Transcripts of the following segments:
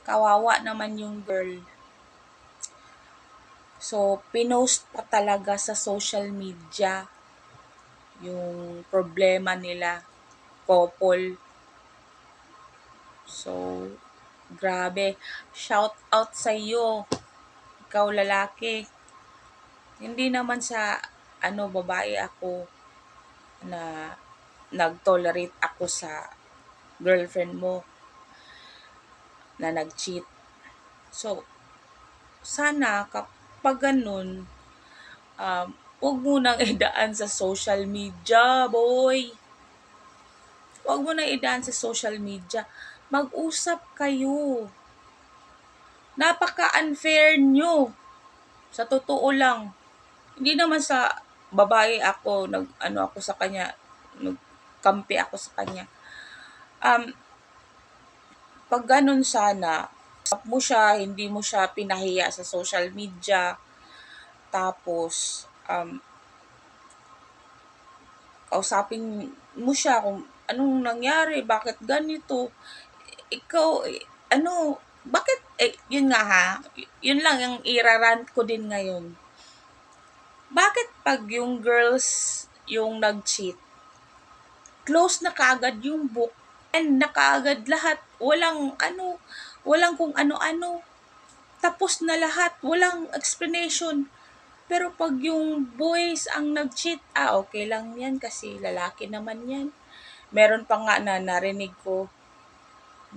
Kawawa naman yung girl. So, pinost pa talaga sa social media yung problema nila, couple. So, grabe. Shout out sa iyo, ikaw lalaki. Hindi naman sa babae ako na nag-tolerate ako sa girlfriend mo na nag-cheat. So, sana kapag ganun, huwag mo nang idaan sa social media, boy. Huwag mo nang idaan sa social media. Mag-usap kayo. Napaka-unfair nyo. Sa totoo lang. Hindi naman sa babae ako, ako sa kanya, nagkampi ako sa kanya. Pag ganun sana, mo siya, hindi mo siya pinahiya sa social media, tapos, kausapin mo siya kung anong nangyari, bakit ganito, ikaw, bakit, yun nga ha, yun lang yung irarant ko din ngayon. Bakit pag yung girls yung nag-cheat, close na kaagad yung book, and na kaagad lahat, walang kung ano-ano, tapos na lahat, walang explanation. Pero pag yung boys ang nag-cheat, okay lang yan kasi lalaki naman yan. Meron pa nga na narinig ko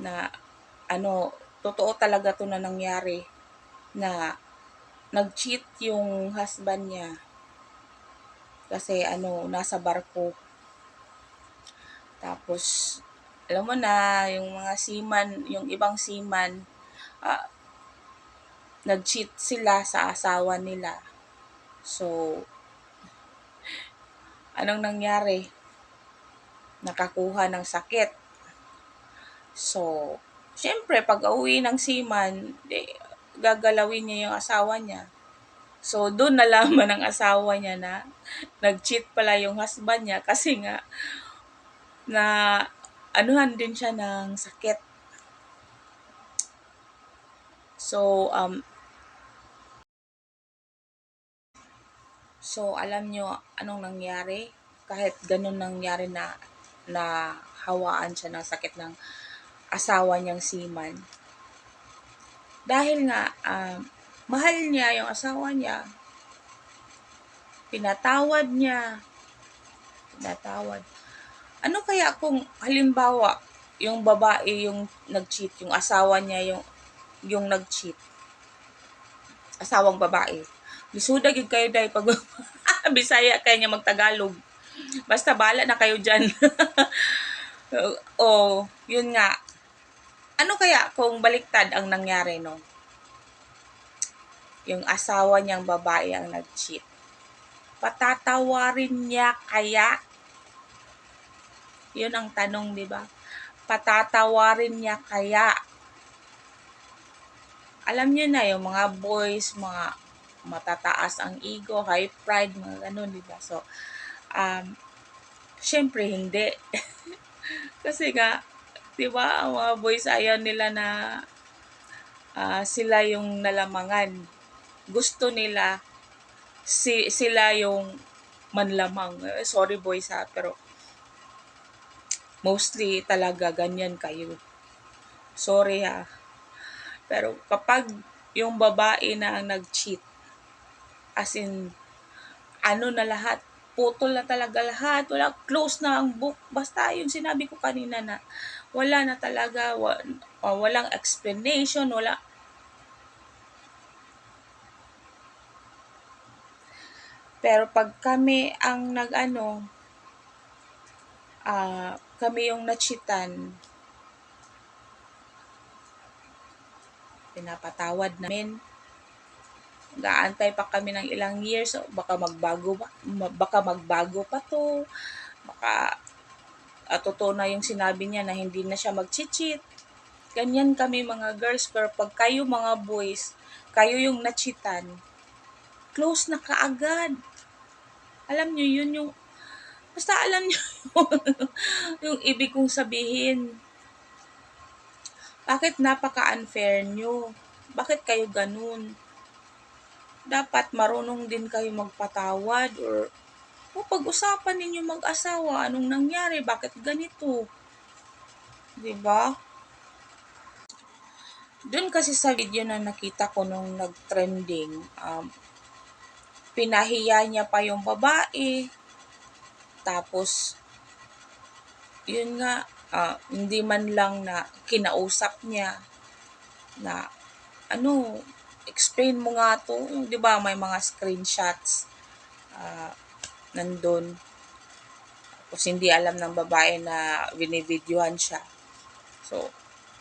na totoo talaga to na nangyari na nag-cheat yung husband niya kasi nasa barko. Tapos alam mo na yung mga seaman, yung ibang seaman, nag-cheat sila sa asawa nila. So, anong nangyari? Nakakuha ng sakit. So, syempre, pag uwi ng seaman, gagalawin niya yung asawa niya. So, doon nalaman ng asawa niya na nag-cheat pala yung husband niya kasi nga na anuhan din siya ng sakit. So, alam nyo anong nangyari? Kahit ganun nangyari na hawaan siya ng sakit ng asawa niyang seaman. Dahil nga, mahal niya yung asawa niya. Pinatawad niya. Ano kaya kung halimbawa, yung babae yung nag-cheat, yung asawa niya yung nag-cheat. Asawang babae. Lisudag yun kayo dahil pag Bisaya kayo niya magtagalog. Basta bala na kayo dyan. Yun nga. Ano kaya kung baliktad ang nangyari, no? Yung asawa niyang babae ang nag-cheat. Patatawarin niya kaya? Yun ang tanong, di ba? Patatawarin niya kaya? Alam niyo na, yung mga boys, mga matataas ang ego, high pride, mga ganun, di ba? So, syempre hindi. Kasi nga, di ba, ang mga boys ayaw nila na sila yung nalamangan. Gusto nila sila yung manlamang. Sorry boys ha, pero mostly talaga ganyan kayo. Sorry ha. Pero kapag yung babae na ang nag-cheat, as in, na lahat, putol na talaga lahat, wala, close na ang book. Basta yung sinabi ko kanina na wala na talaga, walang explanation, wala. Pero pag kami ang kami yung nachitan, pinapatawad namin. Gaantay pa kami ng ilang years, baka magbago pa to. Baka totoo na yung sinabi niya na hindi na siya mag-cheat. Ganyan kami mga girls, pero pag kayo mga boys, kayo yung nachitan, close na kaagad. Alam niyo yun yung basta alam niyo yung ibig kong sabihin. Bakit napaka-unfair nyo? Bakit kayo ganun? Dapat marunong din kayo magpatawad or pag-usapan ninyo mag-asawa, anong nangyari, bakit ganito? 'Di ba? Doon kasi sa video na nakita ko nung nag-trending, pinahiya niya pa yung babae, tapos yun nga, hindi man lang na kinausap niya na ano, explain mo nga to, 'di ba may mga screenshots nandun. Tapos hindi alam ng babae na binibidyohan siya. So,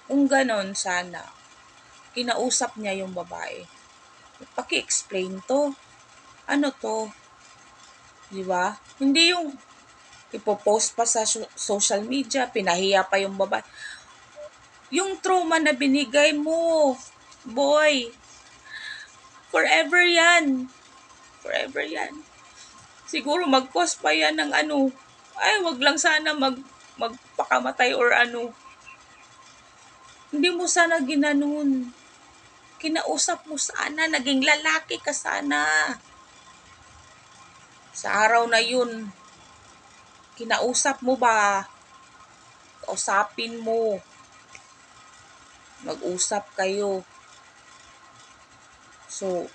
kung ganon sana, kinausap niya yung babae. Paki-explain to. Ano to? 'Di ba? Hindi yung ipopost pa sa social media, pinahiya pa yung babae. Yung trauma na binigay mo, boy, forever yan. Forever yan. Siguro mag-cause pa yan ng ano, ay wag lang sana magpakamatay or ano. Hindi mo sana ginanon. Kinausap mo sana, naging lalaki ka sana. Sa araw na yun, kinausap mo ba? Kausapin mo. Mag-usap kayo. So,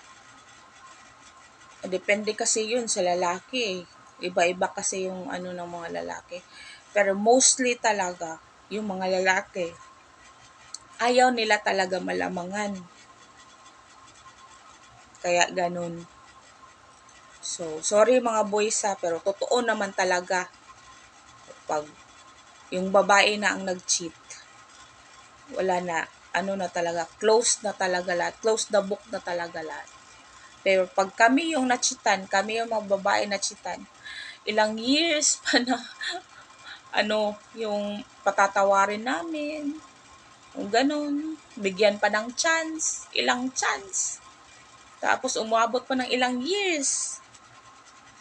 depende kasi yun sa lalaki. Iba-iba kasi yung ano ng mga lalaki. Pero mostly talaga, yung mga lalaki, ayaw nila talaga malamangan. Kaya ganun. So, sorry mga boys pero totoo naman talaga pag yung babae na ang nag-cheat, wala na, ano na talaga, close na talaga lahat, close the book na talaga lahat. Pero pag kami yung nachitan, kami yung mga babae na chitan, ilang years pa na ano, yung patatawarin namin, kung ganun, bigyan pa ng chance, ilang chance. Tapos umabot pa ng ilang years.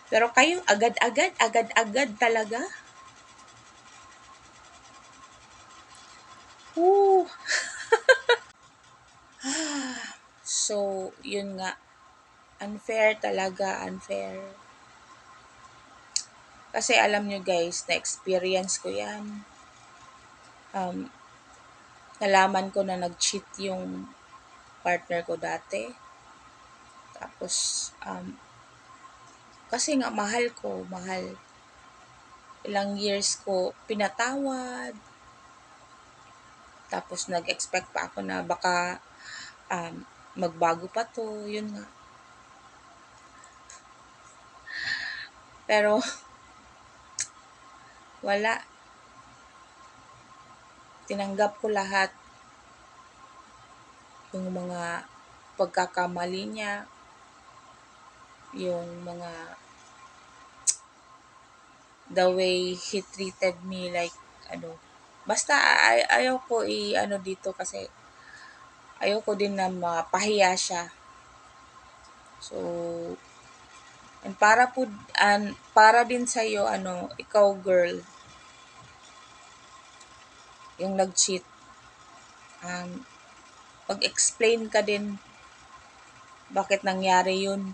Pero kayo, agad-agad talaga. Woo! So, yun nga. Unfair talaga, unfair. Kasi alam nyo guys, na-experience ko yan. Nalaman ko na nag-cheat yung partner ko dati. Tapos, kasi nga mahal ko, mahal. Ilang years ko pinatawad. Tapos nag-expect pa ako na baka magbago pa to, yun nga. Pero, wala. Tinanggap ko lahat. Yung mga pagkakamali niya, yung mga the way he treated me like ano. Basta ayaw ko ano dito kasi ayaw ko din na mapahiya siya. So, and para din sa iyo ano, ikaw girl, yung nag-cheat, mag-explain ka din bakit nangyari yun.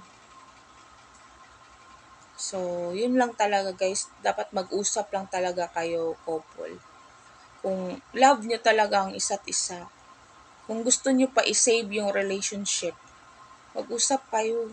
So, yun lang talaga guys. Dapat mag-usap lang talaga kayo, couple. Kung love nyo talaga ang isa't isa. Kung gusto nyo pa i-save yung relationship, mag-usap kayo.